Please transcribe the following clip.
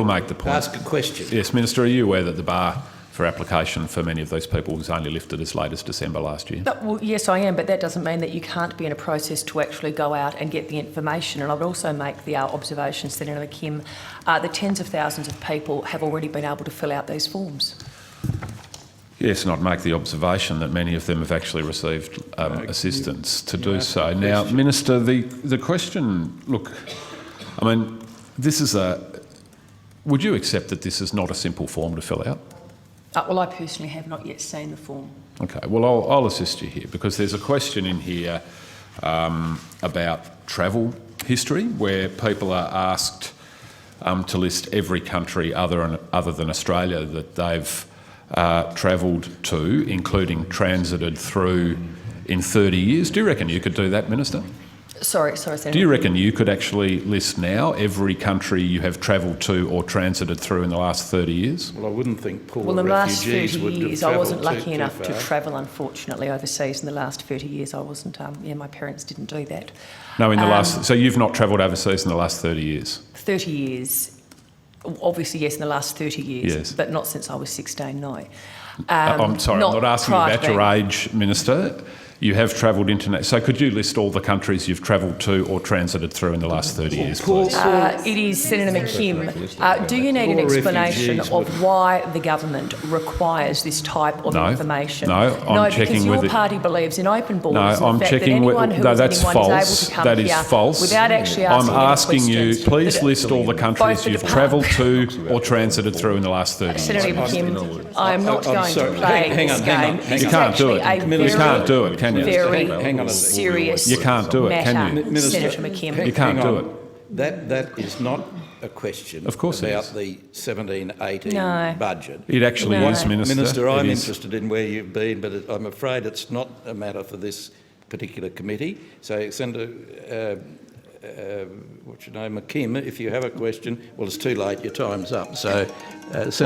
will make the point. Ask a question. Yes, Minister, are you aware that the bar for application for many of these people was only lifted as late as December last year? Well, yes, I am, but that doesn't mean that you can't be in a process to actually go out and get the information. And I would also make the observation, Senator Kim, that tens of thousands of people have already been able to fill out these forms. Yes, and I'd make the observation that many of them have actually received assistance to do so. Now, Minister, the question, look, I mean, this is would you accept that this is not a simple form to fill out? Well, I personally have not yet seen the form. Okay, well, I'll assist you here because there's a question in here about travel history where people are asked to list every country other than Australia that they've travelled to, including transited through in 30 years. Do you reckon you could do that, Minister? Sorry, Senator. Do you reckon you could actually list now every country you have travelled to or transited through in the last 30 years? Well, I wouldn't think poor in the last 30 refugees would have years, I wasn't travelled lucky enough too to far. travel, unfortunately, overseas. In the last 30 years, I wasn't. My parents didn't do that. No, in the last. So you've not travelled overseas in the last 30 years? 30 years, obviously, yes, in the last 30 years, Yes. but not since I was 16. No. I'm sorry, I'm not asking you prior to about your being- age, Minister. You have travelled internationally. So could you list all the countries you've travelled to or transited through in the last 30 years, please? It is Senator McKim. Do you need an explanation of why the government requires this type of information? No, I'm checking because with your party believes in open borders. No, I'm checking with. No, that's false. That is false. Without actually I'm asking asking you, questions. please list all the countries Both the you've department- travelled to or transited through in the last 30 years. Senator McKim, I am not I'm going sorry. to play Hang this on, game. hang This You is can't do actually it. a You can't do it, can you? very Hang on a second. serious You can't do it, can you? Minister, Senator McKim. You can't hang do on. it. That is not a question Of course it about is. the 17-18 No. budget. It actually No. is, Minister. Minister, I'm It is. interested in where you've been, but I'm afraid it's not a matter for this particular committee. So, Senator, what's your name, McKim, if you have a question, well, it's too late, your time's up. So,